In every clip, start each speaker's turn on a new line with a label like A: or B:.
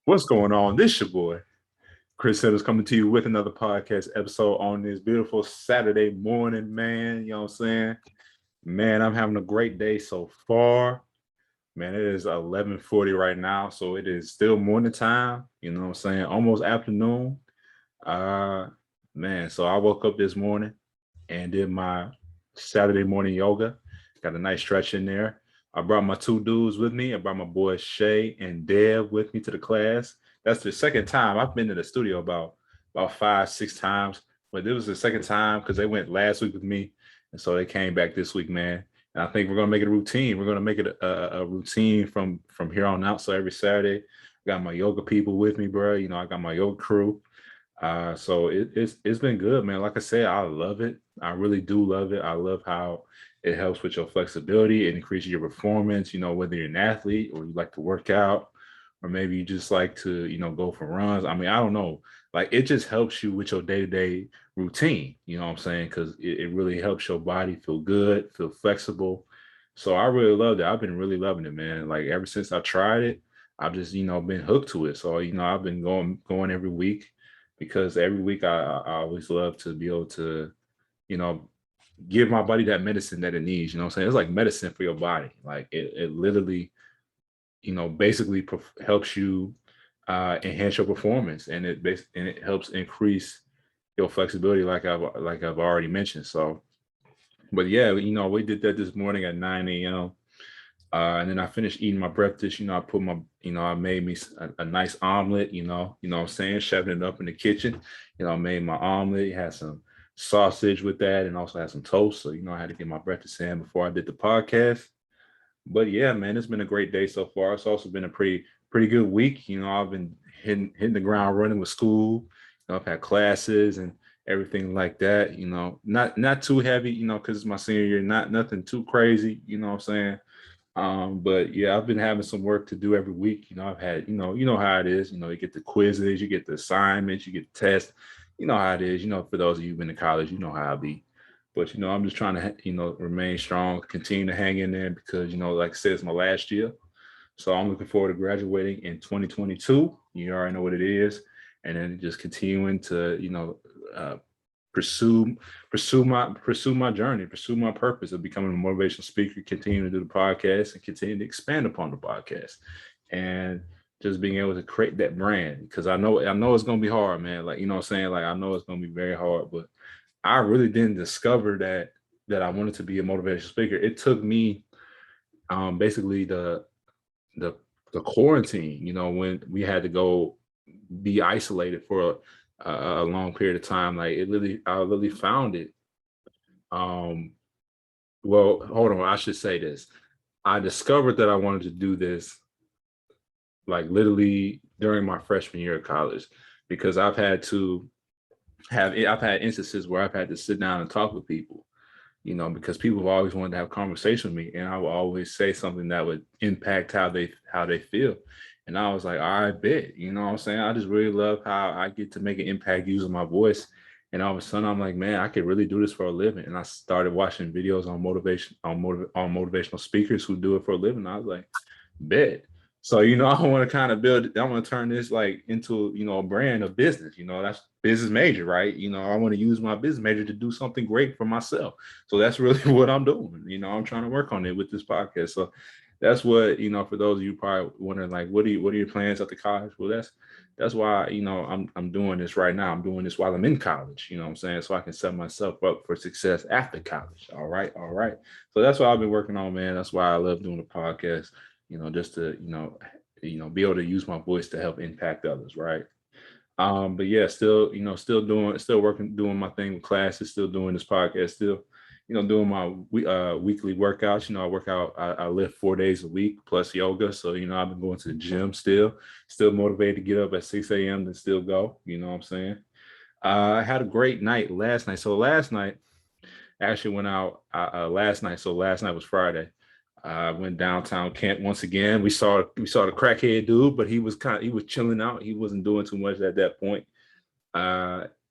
A: What's going on? This your boy, Chris Sitters, coming to you with another podcast episode on this beautiful Saturday morning, man. You know what I'm saying? Man, I'm having a great day so far. Man, it is 11:40 right now, so it is still morning time. You know what I'm saying? Almost afternoon. Uh, man, so I woke up this morning and did my Saturday morning yoga. Got a nice stretch in there. I brought my two dudes with me. I brought my boys Shay and Dev with me to the class. That's the second time I've been to the studio about 5, 6 times, but this was the second time because they went last week with me, and so they came back this week, man. And I think we're gonna make it a routine. We're gonna make it a routine from here on out. So every Saturday, I got my yoga people with me, bro. You know, I got my yoga crew. So it's been good, man. Like I said, I love it. I really do love it. I love how it helps with your flexibility. It increases your performance. You know, whether you're an athlete or you like to work out, or maybe you just like to, go for runs. I mean, I don't know. Like it just helps you with your day-to-day routine. You know what I'm saying? Because it really helps your body feel good, feel flexible. So I really loved it. I've been really loving it, man. Like ever since I tried it, I've just, been hooked to it. So, I've been going every week because every week I always love to be able to, you know, give my body that medicine that it needs. You know what I'm saying? It's like medicine for your body. Like it literally, basically helps you enhance your performance, and and it helps increase your flexibility, like I've already mentioned. So, but yeah, we did that this morning at 9 a.m. And then I finished eating my breakfast. I put my, I made me a nice omelet. What I'm saying, shoving it up in the kitchen. I made my omelet, had some sausage with that, and also had some toast. So I had to get my breakfast in before I did the podcast. But yeah, man, it's been a great day so far. It's also been a pretty good week. I've been hitting the ground running with school. I've had classes and everything like that. Not too heavy. Because it's my senior year. Not nothing too crazy. You know what I'm saying. But yeah, I've been having some work to do every week. I've had, how it is. You get the quizzes, you get the assignments, you get the tests. You know how it is. For those of you who've been to college, you know how it be. But I'm just trying to, remain strong, continue to hang in there because, like I said, it's my last year. So I'm looking forward to graduating in 2022. You already know what it is, and then just continuing to, uh, pursue pursue my journey, pursue my purpose of becoming a motivational speaker, continue to do the podcast and continue to expand upon the podcast, and just being able to create that brand. Because I know it's gonna be hard, man. Like, what I'm saying, like I know it's gonna be very hard, but I really didn't discover that I wanted to be a motivational speaker. It took me basically the the quarantine, when we had to go be isolated for a long period of time. Like I literally found it. Um, well, hold on, I should say this. I discovered that I wanted to do this like literally during my freshman year of college because I've had instances where I've had to sit down and talk with people, because people have always wanted to have conversation with me, and I would always say something that would impact how they feel. And I was like, I bet, what I'm saying? I just really love how I get to make an impact using my voice. And all of a sudden I'm like, man, I could really do this for a living. And I started watching videos on on motivational speakers who do it for a living. I was like, bet. So, I want to kind of I want to turn this like into, a brand of business. That's business major, right? I want to use my business major to do something great for myself. So that's really what I'm doing. I'm trying to work on it with this podcast. So that's what, for those of you probably wondering, like, what are your plans after college? Well, that's why, I'm doing this right now. I'm doing this while I'm in college, what I'm saying? So I can set myself up for success after college. All right. All right. So that's what I've been working on, man. That's why I love doing the podcast, just to, be able to use my voice to help impact others, right? But yeah, still, still working, doing my thing with classes, still doing this podcast, still, doing my weekly workouts. I work out, I lift 4 days a week plus yoga. So, I've been going to the gym still motivated to get up at 6 a.m. and still go, you know what I'm saying? I had a great night last night. So last night, I actually went out last night. So last night was Friday. I went downtown Kent once again. We saw the crackhead dude, but he was chilling out. He wasn't doing too much at that point.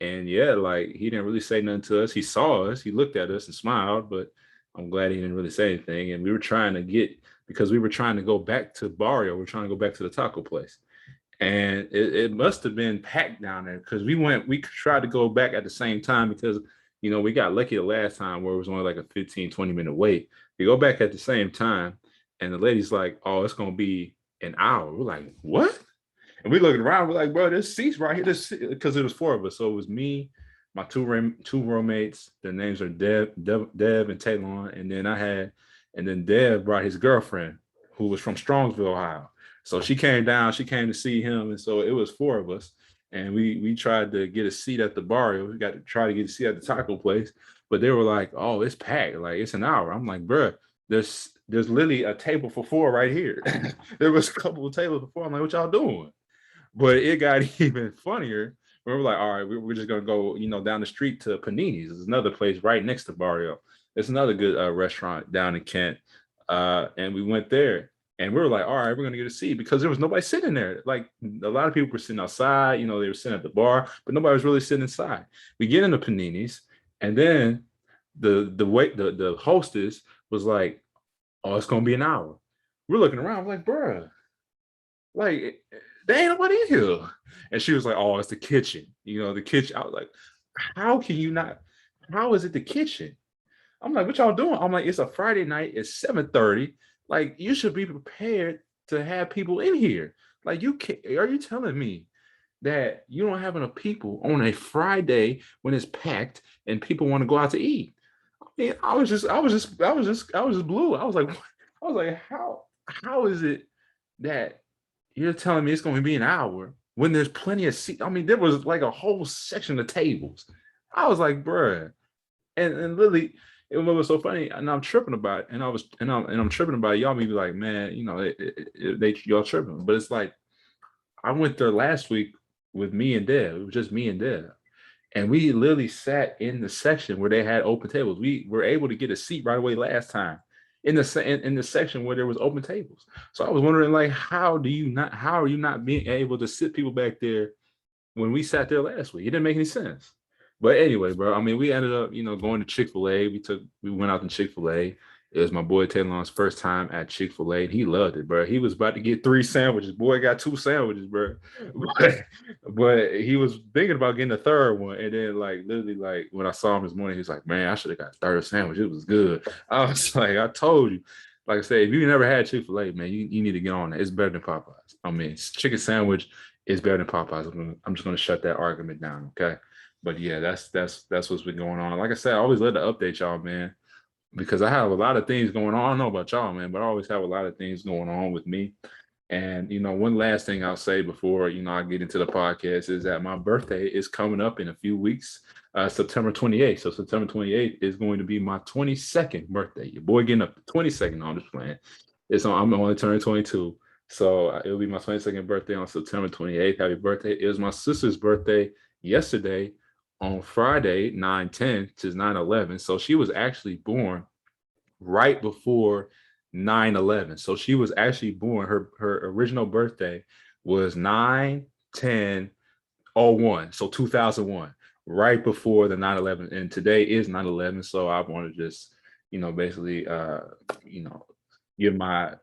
A: And yeah, like he didn't really say nothing to us. He saw us, he looked at us and smiled, but I'm glad he didn't really say anything. And we were trying to get because we were trying to go back to Barrio. We're trying to go back to the taco place. And it must have been packed down there because we tried to go back at the same time because, we got lucky the last time where it was only like a 15-20 minute wait. We go back at the same time and the lady's like, oh, it's going to be an hour. We're like, what? And we looking around, we're like, bro, there's seats right here. Because it was four of us. So it was me, my two roommates. Their names are Deb and Taylon. And then Deb brought his girlfriend who was from Strongsville, Ohio. So she came down, she came to see him. And so it was four of us. And we tried to get a seat at the bar. We got to try to get a seat at the taco place. But they were like, oh, it's packed. Like, it's an hour. I'm like, bro, there's literally a table for four right here. There was a couple of tables before. I'm like, what y'all doing? But it got even funnier. We were like, all right, we're just gonna go, down the street to Panini's. There's another place right next to Barrio. It's another good restaurant down in Kent. And we went there and we were like, all right, we're gonna get a seat because there was nobody sitting there. Like a lot of people were sitting outside, they were sitting at the bar, but nobody was really sitting inside. We get into Panini's, and then the hostess was like, oh, it's gonna be an hour. We're looking around, we're like, bruh, like there ain't nobody in here. And she was like, oh, it's the kitchen. The kitchen. I was like, how can you not? How is it the kitchen? I'm like, what y'all doing? I'm like, it's a Friday night. It's 7:30. Like, you should be prepared to have people in here. Like, are you telling me that you don't have enough people on a Friday when it's packed and people want to go out to eat? I mean, I was just blue. I was like, how is it that you're telling me it's going to be an hour when there's plenty of seats? I mean, there was like a whole section of tables. I was like, bruh. And literally, it was so funny, and I'm tripping about it, and I'm tripping about it. Y'all may be like, man, y'all tripping, but it's like I went there last week with me and Deb. It was just me and Deb, and we literally sat in the section where they had open tables. We were able to get a seat right away last time in the section where there was open tables. So I was wondering, like, how are you not being able to sit people back there when we sat there last week? It didn't make any sense. But anyway, bro, I mean, we ended up, going to Chick-fil-A. We went out to Chick-fil-A. It was my boy Taylor's first time at Chick-fil-A, and he loved it, bro. He was about to get 3 sandwiches. Boy got 2 sandwiches, bro. But he was thinking about getting a third one. And then, like, literally, like, when I saw him this morning, he was like, man, I should have got a third sandwich. It was good. I was like, I told you. Like I said, if you never had Chick-fil-A, man, you need to get on it. It's better than Popeyes. I mean, chicken sandwich is better than Popeyes. I'm just going to shut that argument down, okay? But yeah, that's what's been going on. Like I said, I always love to update y'all, man, because I have a lot of things going on. I don't know about y'all, man, but I always have a lot of things going on with me. And one last thing I'll say before I get into the podcast is that my birthday is coming up in a few weeks, September 28th. So September 28th is going to be my 22nd birthday. Your boy getting up to 22nd on this plan. I'm only turning 22. So it'll be my 22nd birthday on September 28th. Happy birthday. It was my sister's birthday yesterday on Friday, 9/10, which is 9/11. So she was actually born right before 9/11. So she was actually born, her original birthday was 9/10/01. So 2001, right before the 9/11. And today is 9/11. So I want to just, basically, give my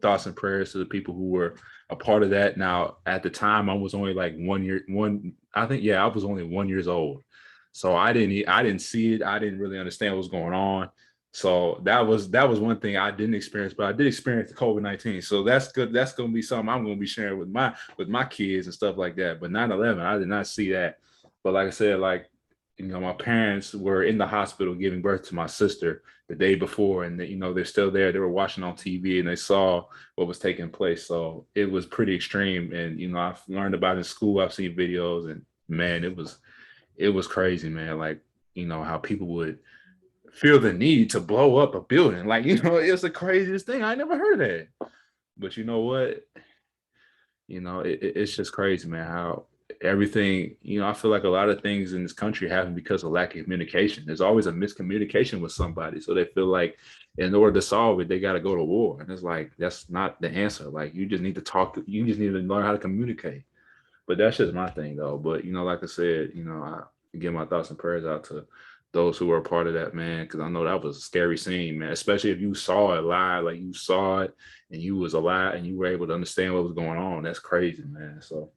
A: thoughts and prayers to the people who were a part of that. Now, at the time, I was only like I was only 1 year old. So I didn't see it. I didn't really understand what was going on. So that was one thing I didn't experience, but I did experience the COVID-19. So that's good. That's going to be something I'm going to be sharing with my kids and stuff like that. But 9/11, I did not see that. But like I said, like, my parents were in the hospital giving birth to my sister the day before, and they're still there. They were watching on TV and they saw what was taking place. So it was pretty extreme. And I've learned about it in school. I've seen videos, and man, it was crazy, man. Like, how people would feel the need to blow up a building. Like, it's the craziest thing. I never heard that. But you know what? It's just crazy, man, how everything, I feel like a lot of things in this country happen because of lack of communication. There's always a miscommunication with somebody. So they feel like in order to solve it, they got to go to war. And it's like, that's not the answer. Like, you just need to you just need to learn how to communicate. But that's just my thing, though. But, like I said, I give my thoughts and prayers out to those who were a part of that, man, because I know that was a scary scene, man, especially if you saw it live, like you saw it and you was alive and you were able to understand what was going on. That's crazy, man. So,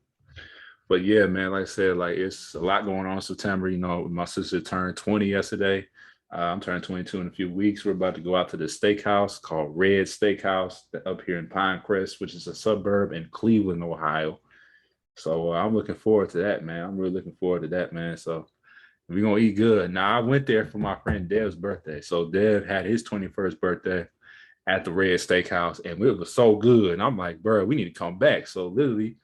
A: but yeah, man, like I said, like it's a lot going on in September. You know, my sister turned 20 yesterday. I'm turning 22 in a few weeks. We're about to go out to the steakhouse called Red Steakhouse up here in Pinecrest, which is a suburb in Cleveland, Ohio. So I'm looking forward to that, man. I'm really looking forward to that, man. So we're gonna eat good. Now I went there for my friend Dev's birthday. So Dev had his 21st birthday at the Red Steakhouse, and it was so good. And I'm like, bro, we need to come back. So literally,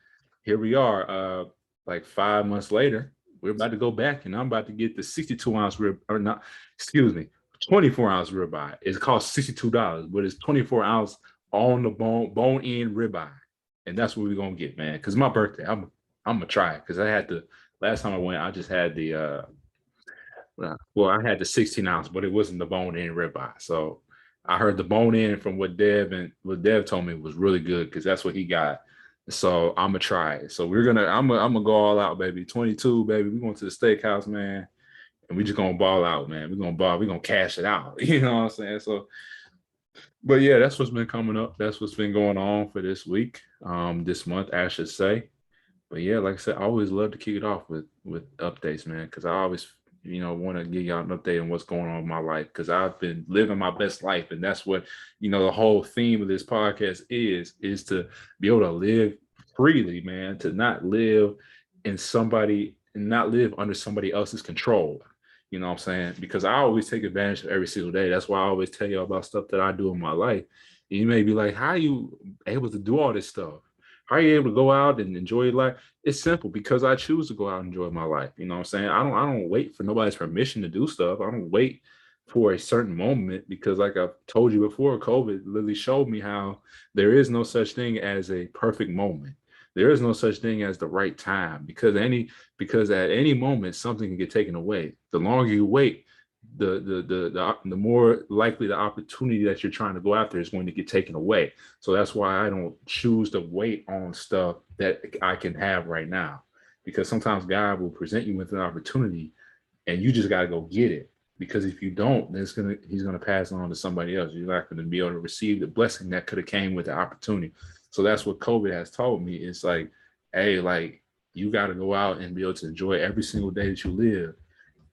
A: here we are. Like 5 months later, we're about to go back, and I'm about to get the 62-ounce rib, or not, excuse me, 24-ounce ribeye. It's cost $62, but it's 24-ounce on the bone-in ribeye, and that's what we're gonna get, man. Because my birthday, I'm gonna try it because I had the last time I went, I just had the well, I had the 16-ounce, but it wasn't the bone-in ribeye. So I heard the bone-in from what Dev told me was really good because that's what he got. So I'm gonna try it. So I'm gonna go all out, baby. 22, baby. We're going to the steakhouse, man, and we just gonna ball out, man. We're gonna ball. We're gonna cash it out. You know what I'm saying? So, but yeah, that's what's been coming up. That's what's been going on for this week, this month, I should say. But yeah, like I said, I always love to kick it off with updates, man, because I always want to give y'all an update on what's going on in my life because I've been living my best life, and that's what the whole theme of this podcast is to be able to live freely, man, to not live not live under somebody else's control. You know what I'm saying? Because I always take advantage of every single day. That's why I always tell you about stuff that I do in my life. And you may be like, how are you able to do all this stuff? How are you able to go out and enjoy your life? It's simple because I choose to go out and enjoy my life. You know what I'm saying? I don't wait for nobody's permission to do stuff. I don't wait for a certain moment because like I've told you before, COVID literally showed me how there is no such thing as a perfect moment. There is no such thing as the right time because at any moment something can get taken away. The longer you wait, the more likely the opportunity that you're trying to go after is going to get taken away. So that's why I don't choose to wait on stuff that I can have right now, because sometimes God will present you with an opportunity and you just got to go get it. Because if you don't, then he's gonna pass it on to somebody else. You're not going to be able to receive the blessing that could have came with the opportunity. So that's what COVID has told me. It's like, hey, like you got to go out and be able to enjoy every single day that you live.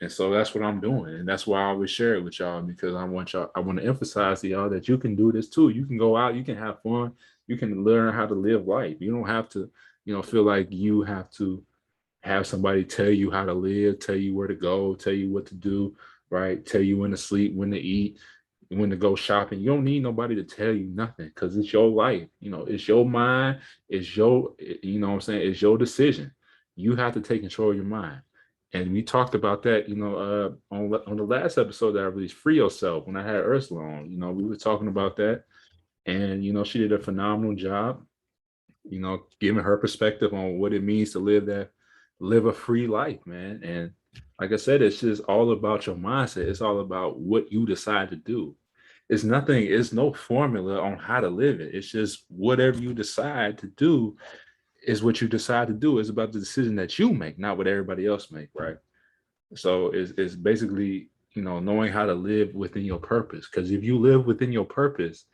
A: And so that's what I'm doing. And that's why I always share it with y'all, because I want to emphasize to y'all that you can do this too. You can go out, you can have fun, you can learn how to live life. You don't have to, feel like you have to have somebody tell you how to live, tell you where to go, tell you what to do, right? Tell you when to sleep, when to eat, when to go shopping. You don't need nobody to tell you nothing because it's your life. It's your mind. It's your, what I'm saying? It's your decision. You have to take control of your mind. And we talked about that, on the last episode that I released, Free Yourself, when I had Ursula on. We were talking about that. And, she did a phenomenal job, giving her perspective on what it means to live a free life, man. And like I said, it's just all about your mindset. It's all about what you decide to do. It's no formula on how to live it. It's just whatever you decide to do is what you decide to do. It's about the decision that you make, not what everybody else make, right? So it's basically, knowing how to live within your purpose. Because if you live within your purpose,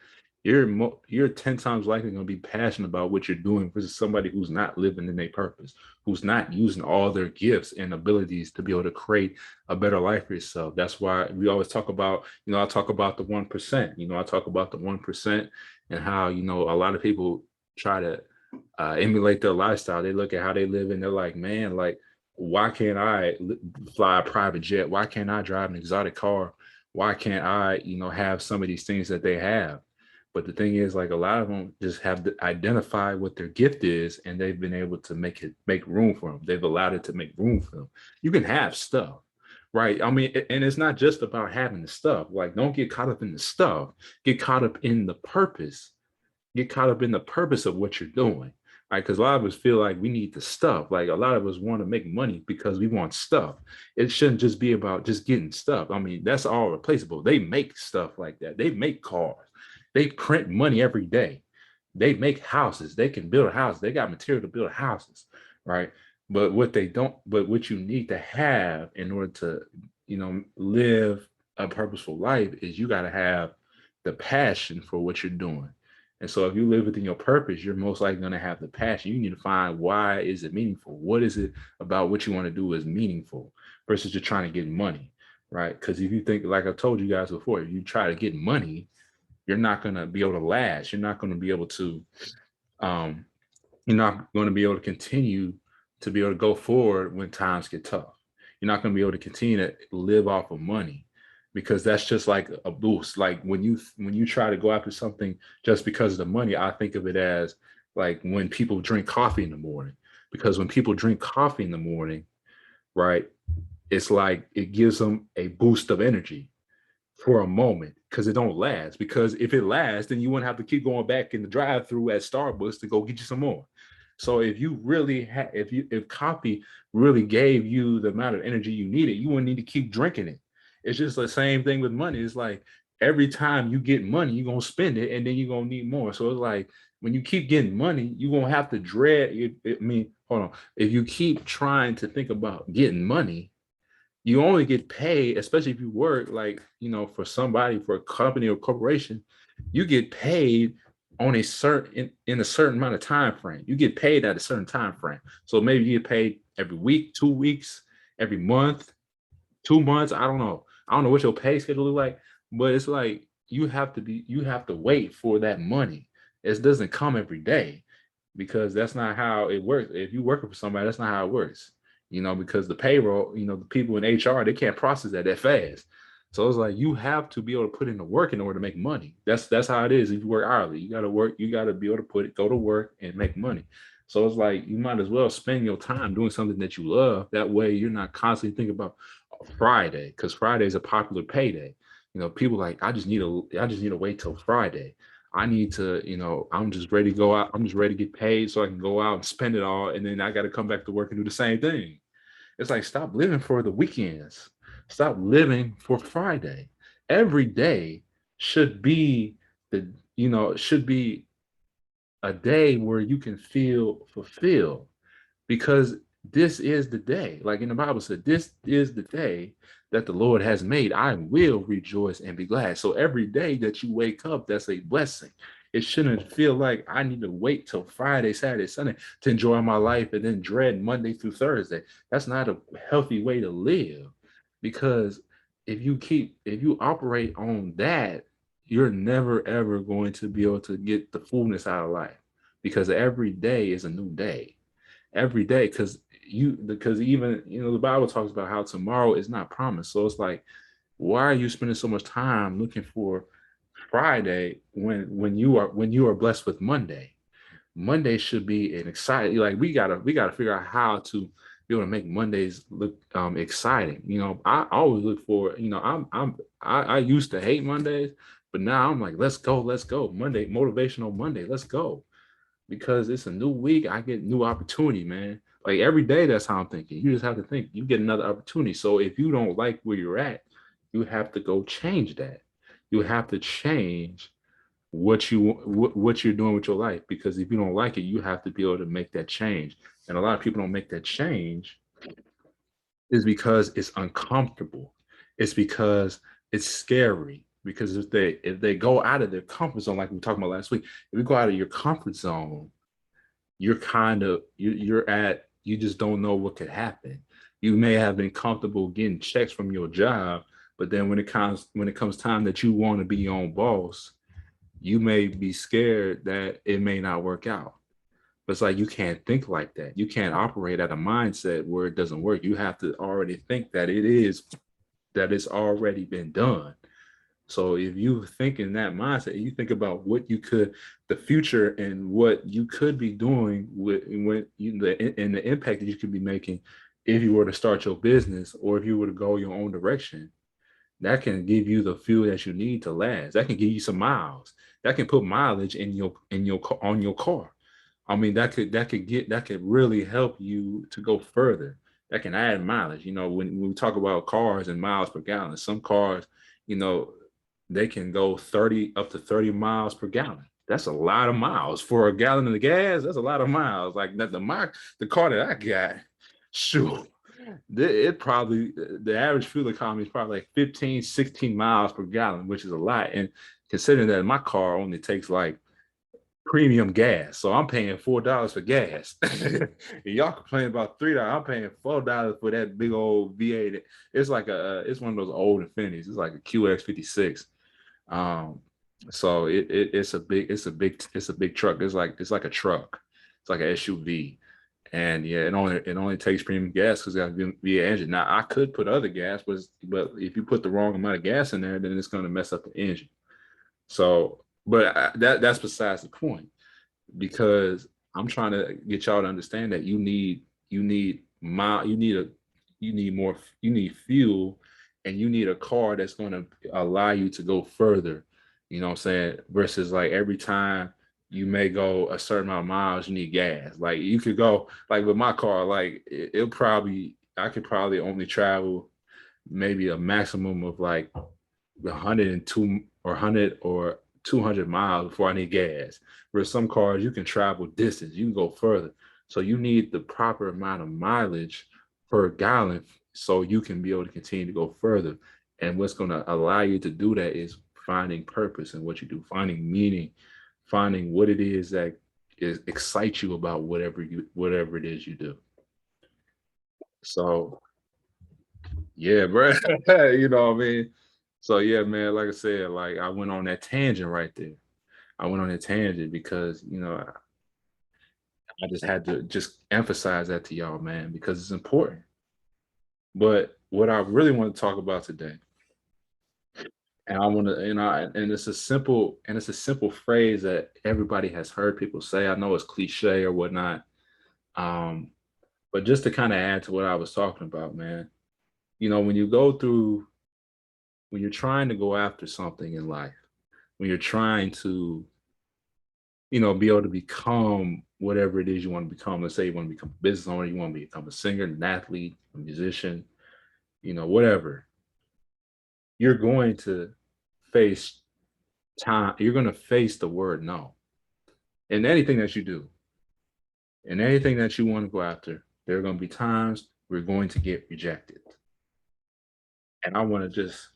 A: you're 10 times likely going to be passionate about what you're doing versus somebody who's not living in their purpose, who's not using all their gifts and abilities to be able to create a better life for yourself. That's why we always talk about, I talk about the 1%. I talk about the 1% and how, a lot of people try to emulate their lifestyle. They look at how they live and they're like, man, like, why can't I fly a private jet? Why can't I drive an exotic car? Why can't I, have some of these things that they have? But the thing is, like, a lot of them just have to identify what their gift is, and they've been able to make room for them. They've allowed it to make room for them. You can have stuff, right? I mean, and it's not just about having the stuff. Like, don't get caught up in the stuff. Get caught up in the purpose. Get caught up in the purpose of what you're doing, right? Because a lot of us feel like we need the stuff. Like, a lot of us want to make money because we want stuff. It shouldn't just be about just getting stuff. I mean, that's all replaceable. They make stuff like that. They make cars. They print money every day. They make houses. They can build a house. They got material to build houses, right? But what you need to have in order to live a purposeful life is you got to have the passion for what you're doing. And so if you live within your purpose, you're most likely going to have the passion. You need to find, why is it meaningful? What is it about what you want to do is meaningful versus just trying to get money, right? Because if you think, like I told you guys before, if you try to get money, you're not going to be able to last. You're not going to be able to um, you're not going to be able to continue to be able to go forward when times get tough. You're not going to be able to continue to live off of money, because that's just like a boost. Like when you try to go after something just because of the money, I think of it as like when people drink coffee in the morning. Because when people drink coffee in the morning, right, it's like it gives them a boost of energy for a moment, because it don't last. Because if it lasts, then you wouldn't have to keep going back in the drive-through at Starbucks to go get you some more. So if you really if coffee really gave you the amount of energy you needed, you wouldn't need to keep drinking it. It's just the same thing with money. It's like every time you get money, you're gonna spend it, and then you're gonna need more. So it's like when you keep getting money, you're gonna have to dread it. I mean, hold on. If you keep trying to think about getting money, you only get paid, especially if you work like, for somebody, for a company or corporation, you get paid on a certain in a certain amount of time frame. You get paid at a certain time frame. So maybe you get paid every week, 2 weeks, every month, 2 months. I don't know what your pay schedule is like, but it's like you have to wait for that money. It doesn't come every day, because that's not how it works. If you're working for somebody, that's not how it works. Because the payroll, the people in HR, they can't process that fast. So it's like you have to be able to put in the work in order to make money. That's how it is. If you work hourly, you got to work. You got to be able to go to work and make money. So it's like you might as well spend your time doing something that you love. That way, you're not constantly thinking about Friday, because Friday is a popular payday. People like, I just need to wait till Friday. I need to, I'm just ready to go out. I'm just ready to get paid so I can go out and spend it all. And then I got to come back to work and do the same thing. It's like, stop living for the weekends. Stop living for Friday. Every day should be should be a day where you can feel fulfilled, because this is the day, like in the Bible said, this is the day that the Lord has made. I will rejoice and be glad. So every day that you wake up, that's a blessing. It shouldn't feel like I need to wait till Friday, Saturday, Sunday to enjoy my life and then dread Monday through Thursday. That's not a healthy way to live, because if you operate on that, you're never ever going to be able to get the fullness out of life, because every day is a new day. Every day, because even the Bible talks about how tomorrow is not promised. So it's like, why are you spending so much time looking for Friday when you are blessed with Monday? Monday should be an exciting, like we gotta figure out how to be able to make Mondays look exciting. I always look for, I used to hate Mondays, but now I'm like, let's go Monday, motivational Monday, let's go, because it's a new week. I get new opportunity, man. Like every day, that's how I'm thinking. You just have to think you get another opportunity. So if you don't like where you're at, you have to go change that. You have to change what you're doing with your life, because if you don't like it, you have to be able to make that change. And a lot of people don't make that change is because it's uncomfortable. It's because it's scary. Because if they go out of their comfort zone, like we were talking about last week, if you go out of your comfort zone, you're kind of you just don't know what could happen. You may have been comfortable getting checks from your job, but then when it comes time that you want to be your own boss, you may be scared that it may not work out. But it's like you can't think like that. You can't operate at a mindset where it doesn't work. You have to already think that it's already been done. So if you think in that mindset, you think about the future and what you could be doing and the impact that you could be making if you were to start your business, or if you were to go your own direction. That can give you the fuel that you need to last. That can give you some miles. That can put mileage on your car. I mean, that could really help you to go further. That can add mileage. When we talk about cars and miles per gallon, some cars, you know, they can go 30 up to 30 miles per gallon. That's a lot of miles for a gallon of the gas. That's a lot of miles. Like the car that I got, shoot. It probably, the average fuel economy is probably like 15, 16 miles per gallon, which is a lot. And considering that my car only takes like premium gas, so I'm paying $4 for gas. And y'all complain about $3. I'm paying $4 for that big old V8. It's like it's one of those old Infinities. It's like a QX56. Um, so it's a big truck. It's like a truck. It's like an SUV. And yeah, it only takes premium gas because it has V8 engine. Now I could put other gas, but if you put the wrong amount of gas in there, then it's going to mess up the engine. So, but that's besides the point, because I'm trying to get y'all to understand that you need more, you need fuel, and you need a car that's going to allow you to go further. You know what I'm saying? Versus like every time you may go a certain amount of miles, you need gas. Like you could go like with my car, like I could probably only travel maybe a maximum of like 102 or 100 or 200 miles before I need gas. Where some cars you can travel distance, you can go further. So you need the proper amount of mileage per gallon so you can be able to continue to go further. And what's going to allow you to do that is finding purpose in what you do, finding meaning, finding what it is that excites you about whatever it is you do. So yeah, bro. You know what I mean? So yeah, man, like I said, like I went on that tangent right there. I went on a tangent because, I just had to just emphasize that to y'all, man, because it's important. But what I really want to talk about today, and I want to, and it's a simple phrase that everybody has heard people say. I know it's cliche or whatnot. Um, but just to kind of add to what I was talking about, man, when you go through, when you're trying to go after something in life, when you're trying to, be able to become whatever it is you want to become. Let's say you want to become a business owner, you want to become a singer, an athlete, a musician, whatever. You're going to face time. You're going to face the word no in anything that you do, in anything that you want to go after. There are going to be times we're going to get rejected. And I want to just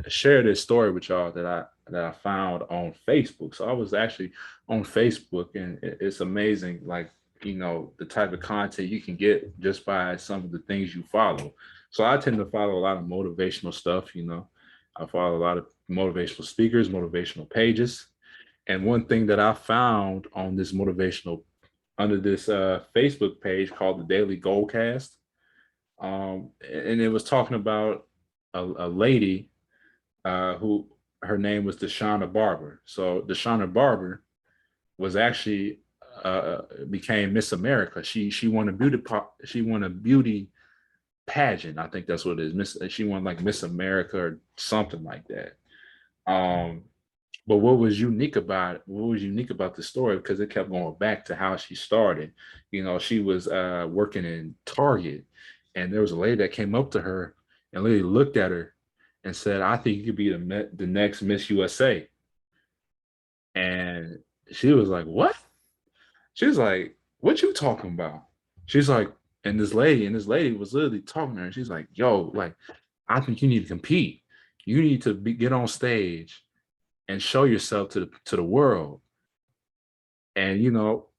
A: share this story with y'all that I found on Facebook. So I was actually on Facebook, and it's amazing, like the type of content you can get just by some of the things you follow. So I tend to follow a lot of motivational stuff. I follow a lot of motivational speakers, motivational pages, and one thing that I found on this motivational under this Facebook page called the Daily Goalcast, and it was talking about a lady who her name was Deshauna Barber. So Deshauna Barber was actually became Miss America. She won a beauty pageant. I think that's what it is. She won like Miss America or something like that. But what was unique about the story, because it kept going back to how she started. She was working in Target, and there was a lady that came up to her and literally looked at her and said, "I think you could be the next Miss USA." And she was like, "What?" She was like, "What you talking about?" She's like, and this lady was literally talking to her, and she's like, "Yo, like, I think you need to compete. You need to get on stage and show yourself to the world." And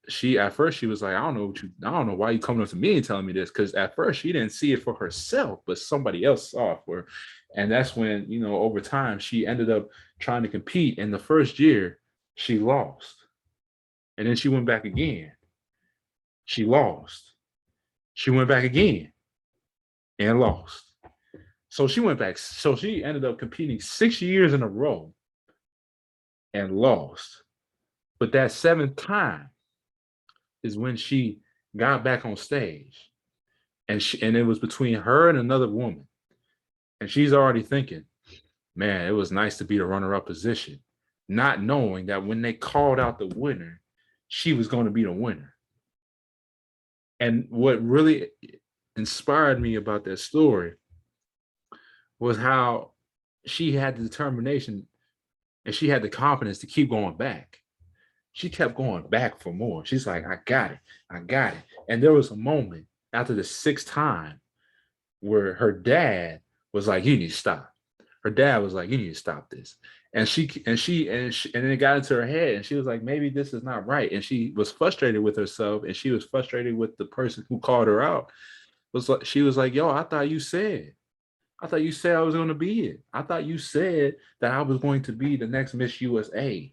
A: she at first she was like, I don't know why you coming up to me and telling me this, because at first she didn't see it for herself, but somebody else saw it for her. And that's when, over time she ended up trying to compete. In the first year, she lost. And then she went back again. She lost. She went back again and lost. So she went back. So she ended up competing 6 years in a row and lost. But that seventh time is when she got back on stage, and it was between her and another woman, and she's already thinking, man, it was nice to be the runner-up position, not knowing that when they called out the winner, she was going to be the winner. And what really inspired me about that story was how she had the determination and she had the confidence to keep going back. She kept going back for more. She's like, I got it. I got it. And there was a moment after the sixth time where her dad was like, "You need to stop." Her dad was like, "You need to stop this." And then it got into her head, and she was like, "Maybe this is not right." And she was frustrated with herself, and she was frustrated with the person who called her out. Was like, she was like, "Yo, I thought you said I was going to be it. I thought you said that I was going to be the next Miss USA."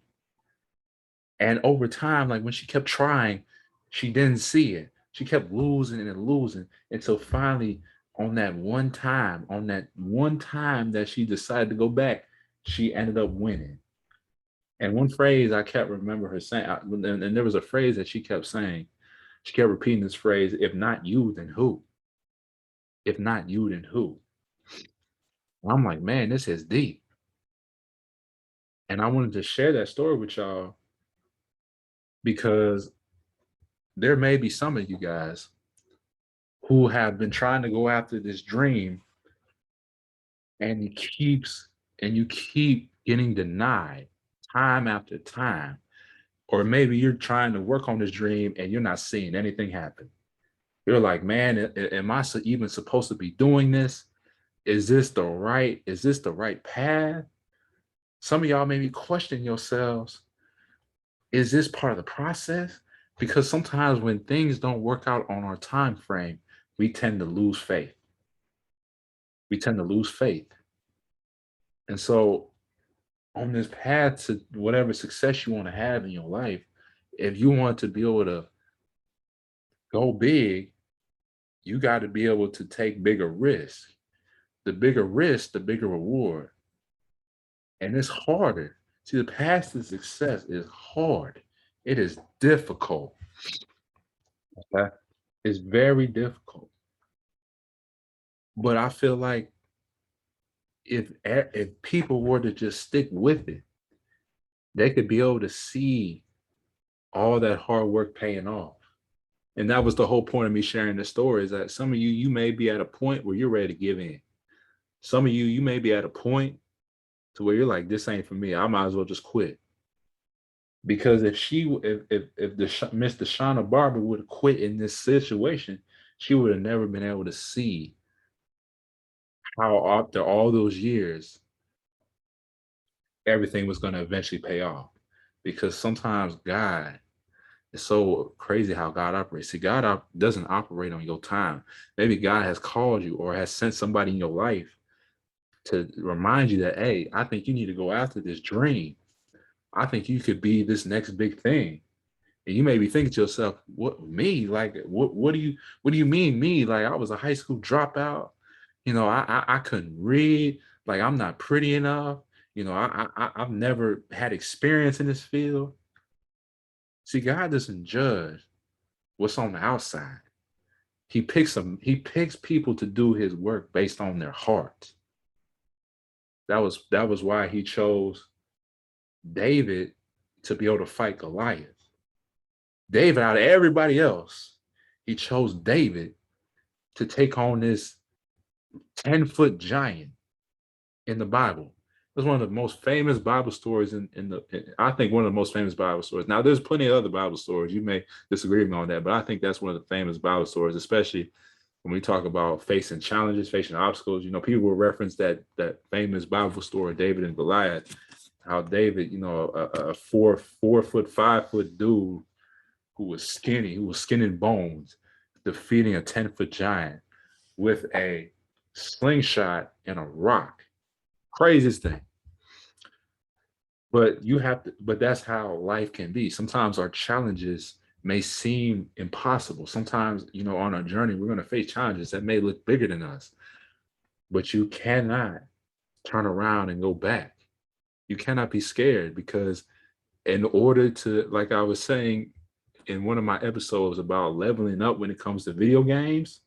A: And over time, like when she kept trying, she didn't see it. She kept losing and losing until finally, on that one time that she decided to go back, she ended up winning. And one phrase I kept remember her saying, and there was a phrase that she kept saying. She kept repeating this phrase: "If not you, then who? If not you, then who?" And I'm like, man, this is deep. And I wanted to share that story with y'all because there may be some of you guys who have been trying to go after this dream, and you keep getting denied time after time. Or maybe you're trying to work on this dream and you're not seeing anything happen. You're like, man, am I even supposed to be doing this? Is this the right path? Some of y'all may be questioning yourselves, is this part of the process? Because sometimes when things don't work out on our time frame, we tend to lose faith. We tend to lose faith. And so on this path to whatever success you want to have in your life, if you want to be able to go big, you got to be able to take bigger risks. The bigger risk, the bigger reward. And it's harder. See, the path to success is hard. It is difficult. Okay? It's very difficult. But I feel like if people were to just stick with it, they could be able to see all that hard work paying off. And that was the whole point of me sharing this story, is that some of you, you may be at a point where you're ready to give in. Some of you, you may be at a point to where you're like, this ain't for me. I might as well just quit. Because if the Miss Deshauna Barber would have quit in this situation, she would have never been able to see how after all those years, everything was going to eventually pay off. Because sometimes God, it's so crazy how God operates. See, God doesn't operate on your time. Maybe God has called you or has sent somebody in your life to remind you that, hey, I think you need to go after this dream. I think you could be this next big thing. And you may be thinking to yourself, what, me? Like, what do you mean me? Like, I was a high school dropout. I couldn't read. Like, I'm not pretty enough. I've never had experience in this field. See, God doesn't judge what's on the outside. He picks people to do his work based on their heart. That was why he chose David to be able to fight Goliath. David, out of everybody else, he chose David to take on this 10-foot giant in the Bible. It's one of the most famous Bible stories I think one of the most famous Bible stories. Now, there's plenty of other Bible stories. You may disagree with me on that, but I think that's one of the famous Bible stories, especially when we talk about facing challenges, facing obstacles. People will reference that famous Bible story, David and Goliath, how David, a 4 foot, 5 foot dude who was skinny, who was skin and bones, defeating a 10-foot giant with a slingshot and a rock. Craziest thing. But that's how life can be. Sometimes our challenges may seem impossible. Sometimes, on our journey, we're going to face challenges that may look bigger than us, but you cannot turn around and go back. You cannot be scared, because in order to, like I was saying in one of my episodes about leveling up when it comes to video games,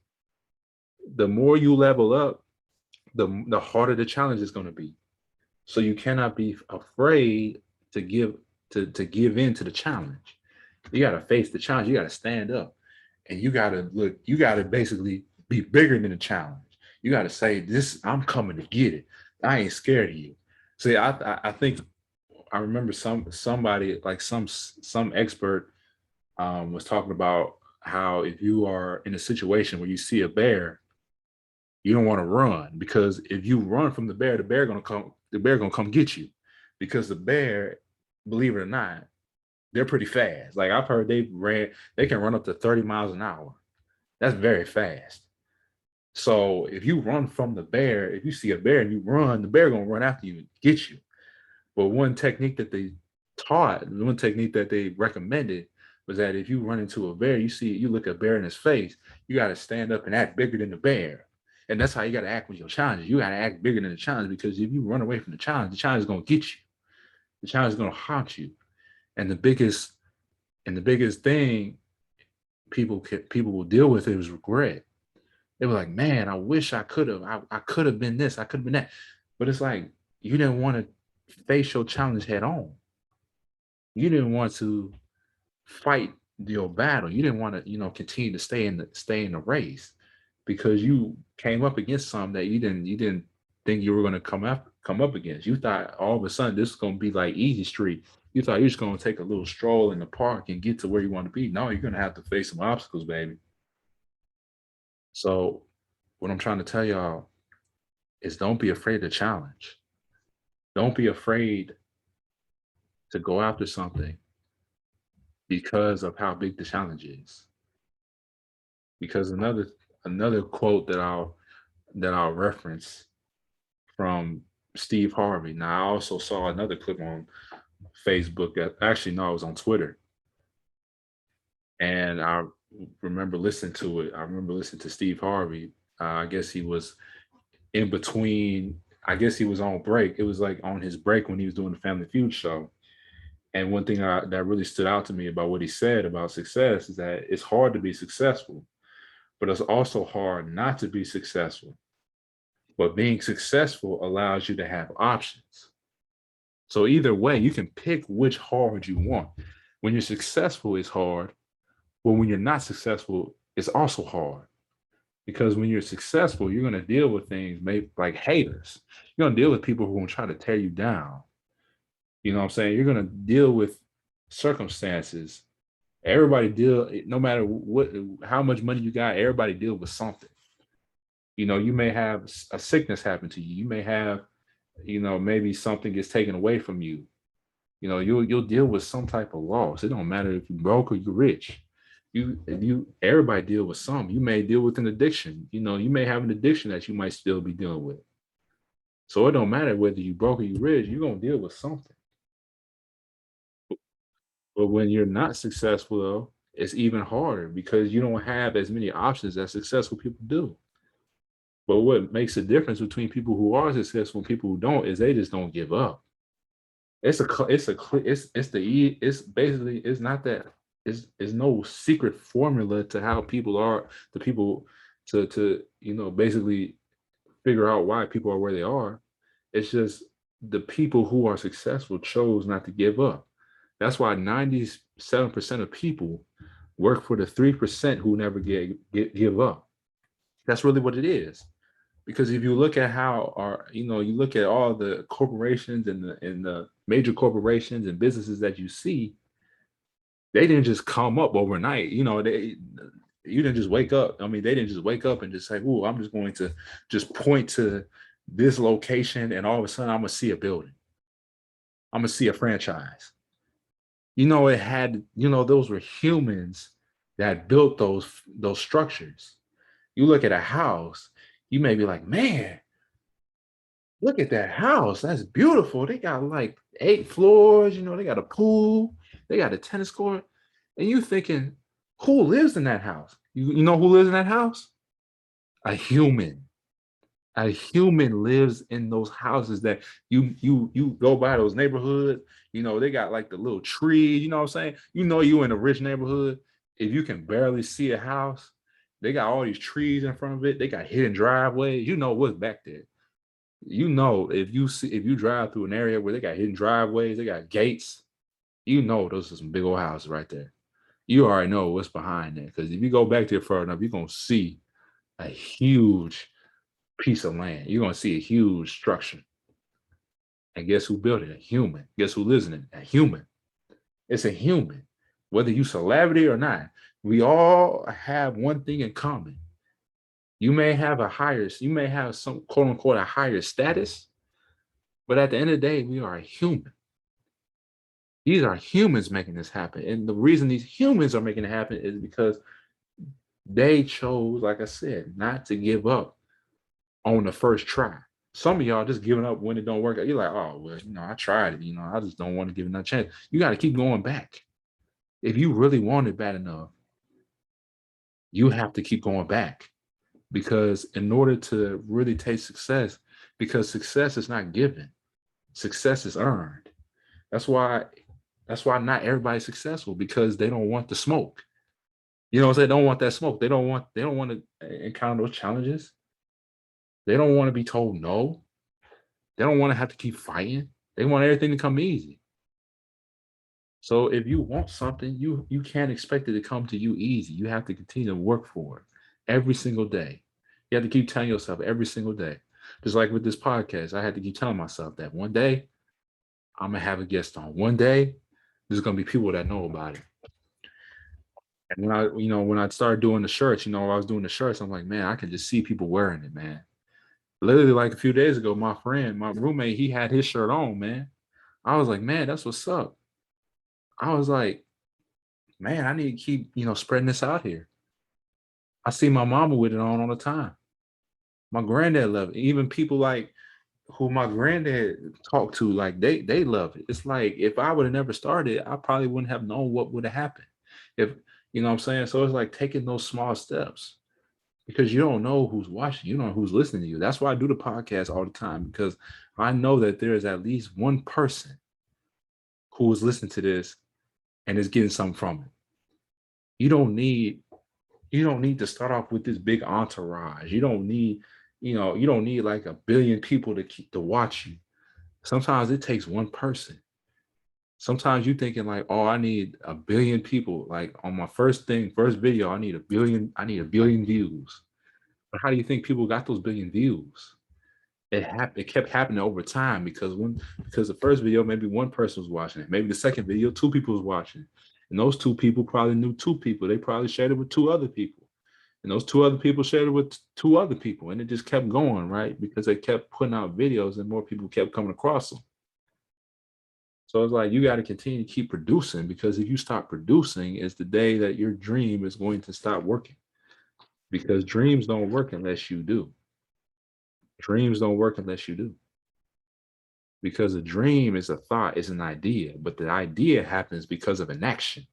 A: the more you level up, the harder the challenge is going to be. So you cannot be afraid to give in to the challenge. You got to face the challenge. You got to stand up, and you got to basically be bigger than the challenge. You got to say, this, I'm coming to get it. I ain't scared of you. See, I think I remember somebody, like some expert was talking about how if you are in a situation where you see a bear, You don't want to run, because if you run from the bear gonna come. The bear gonna come get you, because the bear, believe it or not, they're pretty fast. Like, I've heard they can run up to 30 miles an hour. That's very fast. So if you run from the bear, if you see a bear and you run, the bear gonna run after you and get you. But one technique that they taught, one technique that they recommended, was that if you run into a bear, you look at a bear in his face, you got to stand up and act bigger than the bear. And that's how you got to act with your challenges. You got to act bigger than the challenge, because if you run away from the challenge is going to get you. The challenge is going to haunt you. And the biggest thing people will deal with is regret. They were like, man, I wish I could have. I could have been this. I could have been that. But it's like, you didn't want to face your challenge head on. You didn't want to fight your battle. You didn't want to, continue to stay in the race, because you came up against something that you didn't think you were going to come up against. You thought all of a sudden this is going to be like easy street. You thought you're just going to take a little stroll in the park and get to where you want to be. No, you're going to have to face some obstacles, baby. So what I'm trying to tell y'all is, don't be afraid to challenge. Don't be afraid to go after something because of how big the challenge is. Because another quote that I'll reference from Steve Harvey. Now, I also saw another clip on Facebook. Actually, no, it was on Twitter. And I remember listening to it. I remember listening to Steve Harvey. I guess he was in between. I guess he was on break. It was like on his break when he was doing the Family Feud show. And one thing that really stood out to me about what he said about success is that it's hard to be successful, but it's also hard not to be successful. But being successful allows you to have options. So either way, you can pick which hard you want. When you're successful, it's hard. But when you're not successful, it's also hard. Because when you're successful, you're going to deal with things maybe like haters. You're going to deal with people who are going to try to tear you down. You know what I'm saying? You're going to deal with circumstances. Everybody no matter how much money you got, everybody deal with something. You may have a sickness happen to you. You may have, maybe something gets taken away from you. You'll deal with some type of loss. It don't matter if you're broke or you're rich. Everybody deal with something. You may deal with an addiction. You may have an addiction that you might still be dealing with. So it don't matter whether you broke or you rich, you're gonna deal with something. But when you're not successful, though, it's even harder, because you don't have as many options as successful people do. But what makes the difference between people who are successful and people who don't is they just don't give up. It's not that it's no secret formula to how people are, the people to basically figure out why people are where they are. It's just the people who are successful chose not to give up. That's why 97% of people work for the 3% who never give up. That's really what it is. Because if you look at you look at all the corporations and the major corporations and businesses that you see, they didn't just come up overnight. You didn't just wake up. I mean, they didn't just wake up and just say, "Oh, I'm just going to just point to this location, and all of a sudden I'm gonna see a building. I'm gonna see a franchise." Those were humans that built those structures. You look at a house, you may be like, man, look at that house. That's beautiful. They got like 8 floors, they got a pool, they got a tennis court. And you thinking, who lives in that house? You know who lives in that house? A human. A human lives in those houses that you go by those neighborhoods. They got like the little trees, you know what I'm saying? You in a rich neighborhood, if you can barely see a house, they got all these trees in front of it. They got hidden driveways. You know what's back there. If you drive through an area where they got hidden driveways, they got gates, those are some big old houses right there. You already know what's behind there. Because if you go back there far enough, you're gonna see a huge piece of land. You're gonna see a huge structure. And guess who built it? A human. Guess who lives in it? A human. It's a human. Whether you celebrity or not, we all have one thing in common. You may have some quote unquote a higher status, but at the end of the day, we are a human. These are humans making this happen. And the reason these humans are making it happen is because they chose, like I said, not to give up on the first try. Some of y'all just giving up when it don't work out. You're like, oh, well, I tried it. I just don't want to give it another chance. You got to keep going back. If you really want it bad enough, you have to keep going back. Because in order to really taste success, because success is not given, success is earned. That's why not everybody's successful, because they don't want the smoke. You know what I'm saying? They don't want that smoke. They don't want to encounter those challenges. They don't want to be told no. They don't want to have to keep fighting. They want everything to come easy. So if you want something, you can't expect it to come to you easy. You have to continue to work for it every single day. You have to keep telling yourself every single day. Just like with this podcast, I had to keep telling myself that one day I'm gonna have a guest on. One day there's gonna be people that know about it. And when I started doing the shirts, I was doing the shirts, I'm like, man, I can just see people wearing it, man. Literally, like a few days ago, my roommate, he had his shirt on, man. I was like, man, that's what's up. I was like, man, I need to keep, spreading this out here. I see my mama with it on all the time. My granddad loved it. Even people like who my granddad talked to, like they love it. It's like if I would have never started, I probably wouldn't have known what would have happened. If you know what I'm saying? So it's like taking those small steps, because you don't know who's watching, you don't know who's listening to you. That's why I do the podcast all the time, because I know that there is at least one person who is listening to this and is getting something from it. You don't need to start off with this big entourage. You don't need, you don't need like a billion people to watch you. Sometimes it takes one person. Sometimes you're thinking like, oh, I need a billion people. Like on my first video, I need a billion views. But how do you think people got those billion views? It kept happening over time, because the first video, maybe one person was watching it. Maybe the second video, two people was watching it. And those two people probably knew two people. They probably shared it with two other people. And those two other people shared it with two other people. And it just kept going, right? Because they kept putting out videos and more people kept coming across them. So it's like you got to continue to keep producing, because if you stop producing, it's the day that your dream is going to stop working. Because dreams don't work unless you do. Dreams don't work unless you do. Because a dream is a thought, is an idea, but the idea happens because of an action.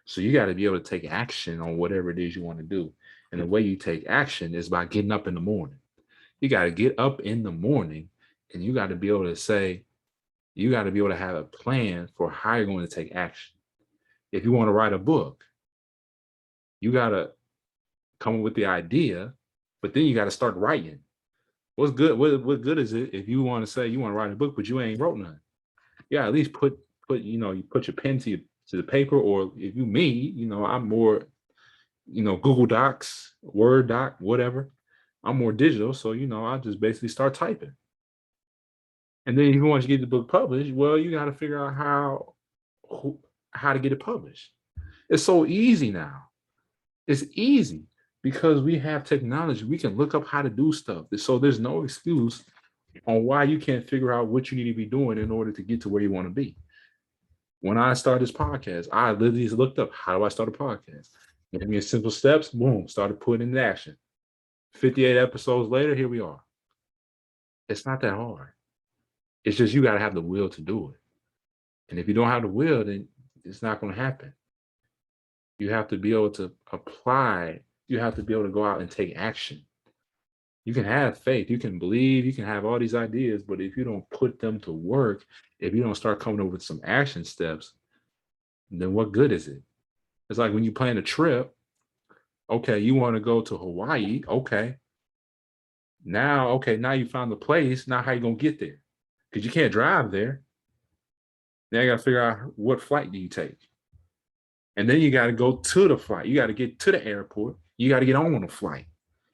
A: So you got to be able to take action on whatever it is you want to do. And the way you take action is by getting up in the morning. You got to get up in the morning, and you got to be able to say, you got to be able to have a plan for how you're going to take action. If you want to write a book, you got to come up with the idea, but then you got to start writing. What's good? What good is it if you want to say you want to write a book, but you ain't wrote none? Yeah, at least put you put your pen to the paper, or if you I'm more, Google Docs, Word doc, whatever. I'm more digital, so I just basically start typing. And then if you want to get the book published, well, you got to figure out how to get it published. It's so easy now. It's easy because we have technology. We can look up how to do stuff. So there's no excuse on why you can't figure out what you need to be doing in order to get to where you want to be. When I started this podcast, I literally just looked up, how do I start a podcast? Give me simple steps, boom, started putting into action. 58 episodes later, here we are. It's not that hard. It's just you got to have the will to do it. And if you don't have the will, then it's not going to happen. You have to be able to apply. You have to be able to go out and take action. You can have faith, you can believe, you can have all these ideas, but if you don't put them to work, if you don't start coming up with some action steps, then what good is it? It's like when you plan a trip. Okay, you want to go to Hawaii. Okay. Now you found the place. Now how you going to get there? Because you can't drive there. Now you got to figure out what flight do you take. And then you got to go to the flight. You got to get to the airport. You got to get on a flight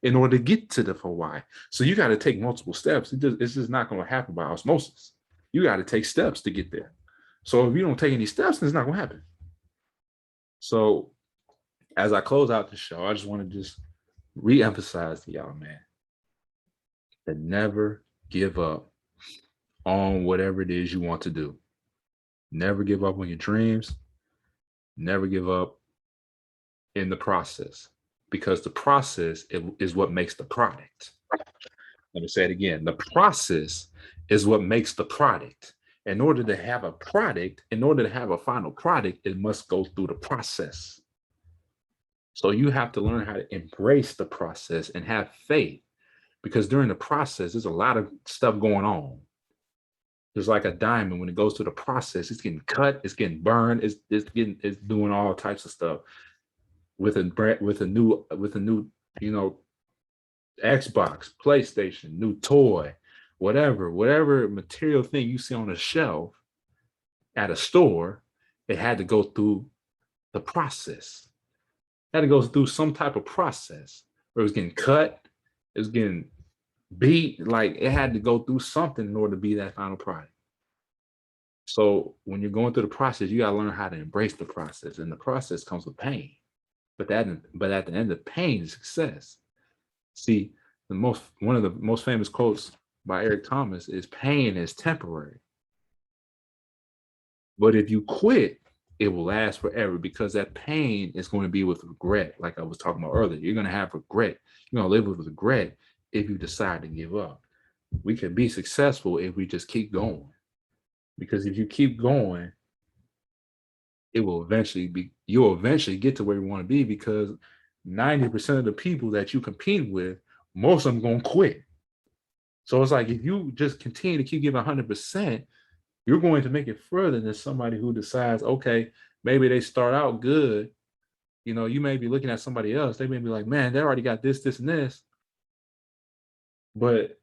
A: in order to get to the Hawaii. So you got to take multiple steps. It's just not going to happen by osmosis. You got to take steps to get there. So if you don't take any steps, then it's not going to happen. So as I close out the show, I just want to re-emphasize to y'all, man, to never give up on whatever it is you want to do. Never give up on your dreams. Never give up in the process, because the process is what makes the product. Let me say it again. The process is what makes the product. In order to have a product, in order to have a final product, it must go through the process. So you have to learn how to embrace the process and have faith, because during the process, there's a lot of stuff going on. There's like a diamond. When it goes through the process, it's getting cut, it's getting burned, it's doing all types of stuff. With a new Xbox, PlayStation, new toy, whatever material thing you see on a shelf at a store, it had to go through the process. It had to go through some type of process where it was getting cut, it was getting beat, like it had to go through something in order to be that final product. So when you're going through the process, you got to learn how to embrace the process, and the process comes with pain. But at the end of pain is success. See, one of the most famous quotes by Eric Thomas is, "Pain is temporary, but if you quit, it will last forever," because that pain is going to be with regret. Like I was talking about earlier, you're going to have regret. You're going to live with regret if you decide to give up. We can be successful if we just keep going, because if you keep going, you'll eventually get to where you want to be, because 90% of the people that you compete with, most of them going to quit. So it's like, if you just continue to keep giving 100%, you're going to make it further than somebody who decides, okay, maybe they start out good. You may be looking at somebody else. They may be like, man, they already got this, and this. But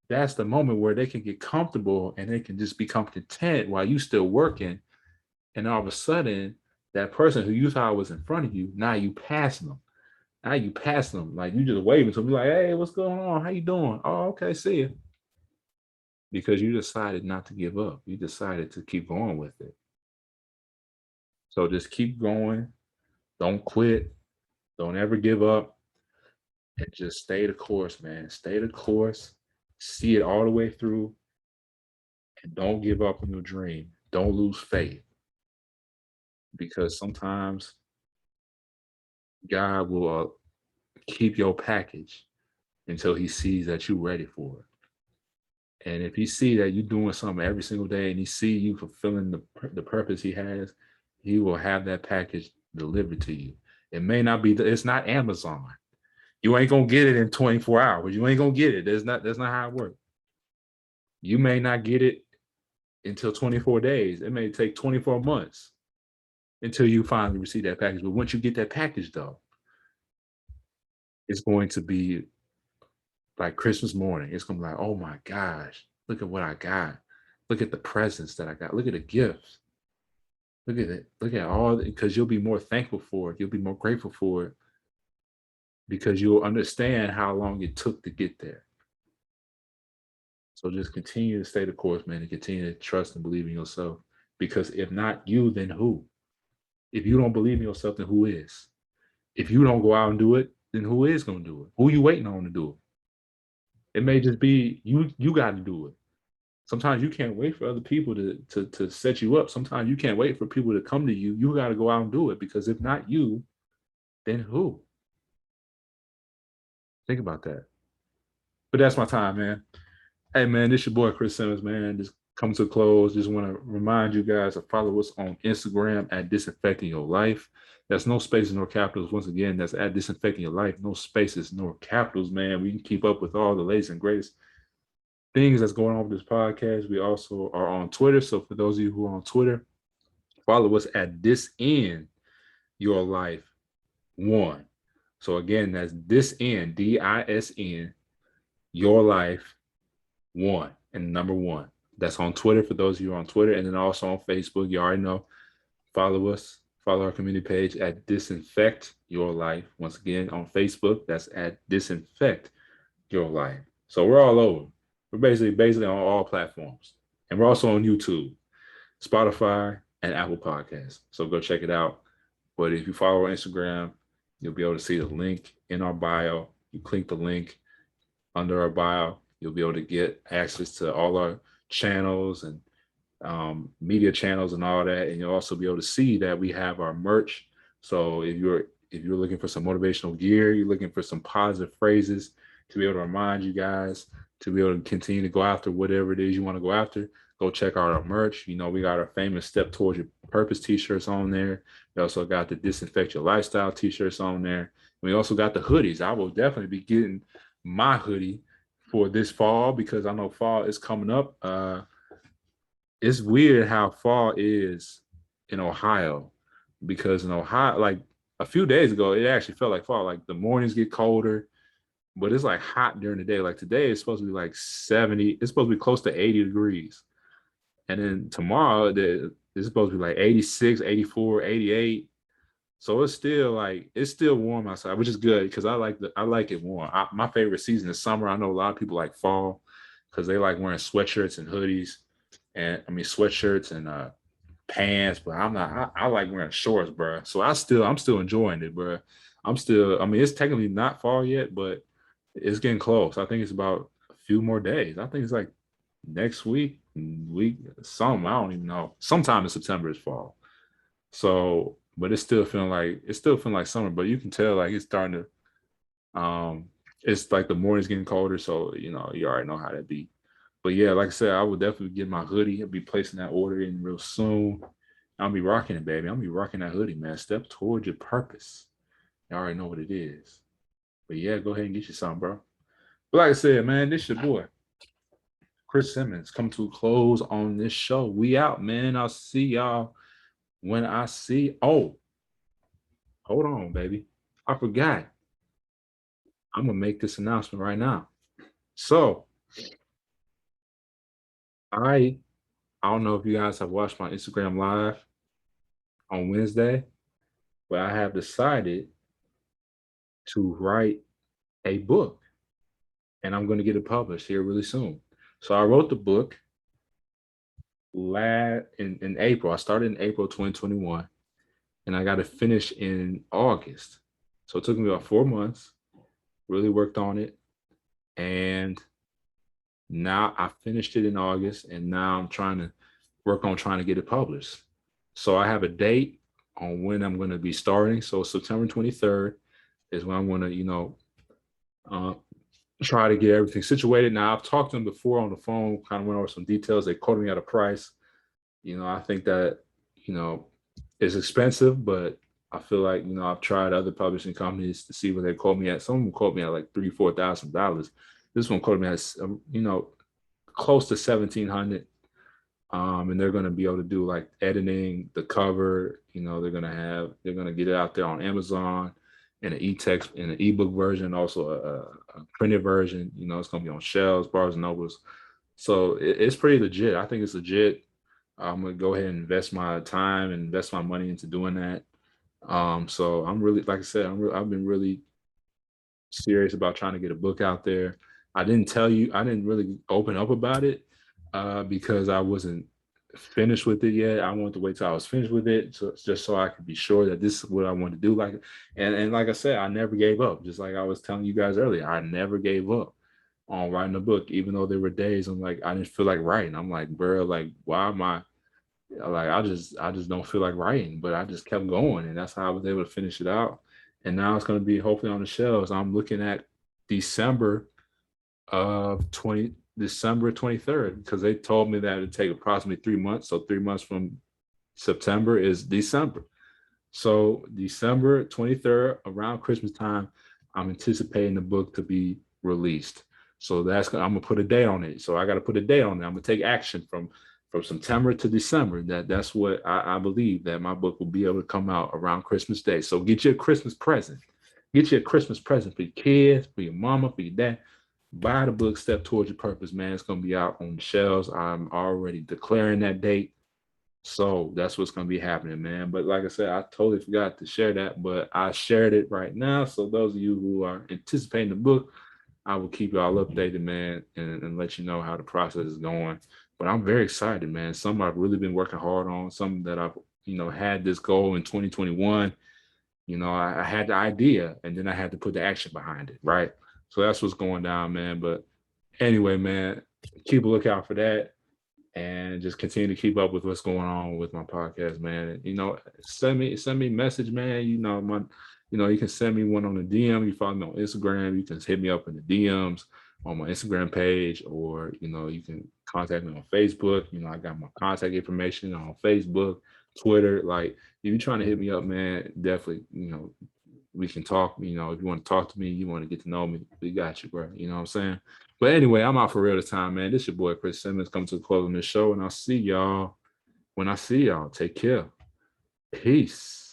A: that's the moment where they can get comfortable and they can just become content while you still working. And all of a sudden, that person who you thought was in front of you, now you passing them. Like you just waving to them, like, hey, what's going on? How you doing? Oh, okay, see you. Because you decided not to give up. You decided to keep going with it. So just keep going. Don't quit. Don't ever give up. And just stay the course, man. Stay the course. See it all the way through. And don't give up on your dream. Don't lose faith. Because sometimes God will keep your package until he sees that you're ready for it. And if he see that you're doing something every single day, and he see you fulfilling the purpose he has, he will have that package delivered to you. It may not be, it's not Amazon. You ain't gonna get it in 24 hours. You ain't gonna get it. That's not how it works. You may not get it until 24 days. It may take 24 months until you finally receive that package. But once you get that package, though, it's going to be like Christmas morning. It's gonna be like, oh my gosh, look at what I got. Look at the presents that I got. Look at the gifts. Look at it. Look at all, because you'll be more thankful for it. You'll be more grateful for it, because you'll understand how long it took to get there. So just continue to stay the course, man, and continue to trust and believe in yourself. Because if not you, then who? If you don't believe in yourself, then who is? If you don't go out and do it, then who is going to do it? Who are you waiting on to do it? It may just be you got to do it. Sometimes you can't wait for other people to set you up. Sometimes you can't wait for people to come to you. You got to go out and do it, because if not you, then who? Think about that. But that's my time, man. Hey, man, this your boy, Chris Simmons, man. Just coming to a close. Just want to remind you guys to follow us on Instagram at Disinfecting Your Life. That's no spaces nor capitals. Once again, that's at Disinfecting Your Life. No spaces nor capitals, man. We can keep up with all the latest and greatest things that's going on with this podcast. We also are on Twitter. So for those of you who are on Twitter, follow us at Disn Your Life 1. So again, that's Disn, DISN, Your Life 1, and number 1. That's on Twitter for those of you who are on Twitter, and then also on Facebook. You already know. Follow us. Follow our community page at Disinfect Your Life. Once again, on Facebook, that's at Disinfect Your Life. So we're all over. We're basically on all platforms. And we're also on YouTube, Spotify, and Apple Podcasts. So go check it out. But if you follow our Instagram, you'll be able to see the link in our bio You click the link under our bio. You'll be able to get access to all our channels and media channels and all that, and you'll also be able to see that we have our merch. So if you're looking for some motivational gear, you're looking for some positive phrases to be able to remind you guys to be able to continue to go after whatever it is you want to go after, go check out our merch. You know, we got our famous Step Towards Your Purpose t-shirts on there. We also got the Disinfect Your Lifestyle t-shirts on there. We also got the hoodies. I will definitely be getting my hoodie for this fall because I know fall is coming up. It's weird how fall is in Ohio because in Ohio, like a few days ago, it actually felt like fall. Like the mornings get colder, but it's like hot during the day. Like today, it's supposed to be like 70. It's supposed to be close to 80 degrees. And then tomorrow, it's supposed to be like 86, 84, 88. So it's still warm outside, which is good because I like it warm. My favorite season is summer. I know a lot of people like fall because they like wearing sweatshirts and hoodies, and I mean sweatshirts and pants. But I'm not. I like wearing shorts, bro. So I'm still enjoying it, bro. I mean, it's technically not fall yet, but it's getting close. I think it's about a few more days. I think it's like next week, I don't even know. Sometime in September is fall. So, but it's still feeling like summer, but you can tell like it's starting to it's like the morning's getting colder, so you know, you already know how that be. But yeah, like I said, I will definitely get my hoodie. I'll be placing that order in real soon. I'll be rocking it, baby. I'll be rocking that hoodie, man. Step towards your purpose. You already know what it is. But yeah, go ahead and get you some, bro. But like I said, man, this your boy, Chris Simmons, come to a close on this show. We out, man. I'll see y'all when I see. Oh, hold on, baby. I forgot. I'm gonna make this announcement right now. So I I don't know if you guys have watched my Instagram live on Wednesday, but I have decided to write a book and I'm gonna get it published here really soon. So I wrote the book in April. I started in April 2021 and I got it finished in August. So it took me about 4 months, really worked on it. And now I finished it in August, and now I'm trying to work on trying to get it published. So I have a date on when I'm going to be starting. So September 23rd is when I'm going to, uh, try to get everything situated. Now I've talked to them before on the phone, kind of went over some details. They quoted me at a price. I think that, it's expensive, but I feel like, I've tried other publishing companies to see what they quote me at. Some of them quote me at like $3,000, $4,000. This one quoted me at, close to 1,700. And they're going to be able to do like editing, the cover. They're going to get it out there on Amazon in an e-text, in an ebook version, also a printed version. It's going to be on shelves, Barnes and Nobles. So it's pretty legit. I think it's legit. I'm going to go ahead and invest my time and invest my money into doing that. So I'm really, like I said, I've been really serious about trying to get a book out there. I didn't really open up about it because I wasn't finished with it yet. I wanted to wait till I was finished with it, just so I could be sure that this is what I want to do. And like I said, I never gave up. Just like I was telling you guys earlier, I never gave up on writing a book, even though there were days I'm like, I didn't feel like writing. I'm like, bro, like, why am I like, I just don't feel like writing, but I just kept going, and that's how I was able to finish it out. And now it's going to be hopefully on the shelves. I'm looking at December of 20 December 23rd, because they told me that it'd take approximately 3 months. So 3 months from September is December. So December 23rd, around Christmas time, I'm anticipating the book to be released. So I'm gonna put a date on it. So I got to put a date on it. I'm gonna take action from September to December. That's what I believe, that my book will be able to come out around Christmas Day. So get you a Christmas present. Get you a Christmas present for your kids, for your mama, for your dad. Buy the book, Step Towards Your Purpose, man. It's going to be out on the shelves. I'm already declaring that date. So that's what's going to be happening, man. But like I said, I totally forgot to share that, but I shared it right now. So those of you who are anticipating the book, I will keep y'all updated, man, and let you know how the process is going. But I'm very excited, man. Something I've really been working hard on, something that I've, had this goal in 2021. I had the idea, and then I had to put the action behind it, right? So that's what's going down, man. But anyway, man, keep a lookout for that. And just continue to keep up with what's going on with my podcast, man. You know, send me a message, man. You can send me one on the DM. You follow me on Instagram. You can hit me up in the DMs on my Instagram page, or you can contact me on Facebook. I got my contact information on Facebook, Twitter. Like, if you're trying to hit me up, man, definitely, we can talk. If you want to talk to me, you want to get to know me, we got you, bro. You know what I'm saying? But anyway, I'm out for real this time, man. This your boy Chris Simmons coming to the close of this show, and I'll see y'all when I see y'all. Take care. Peace.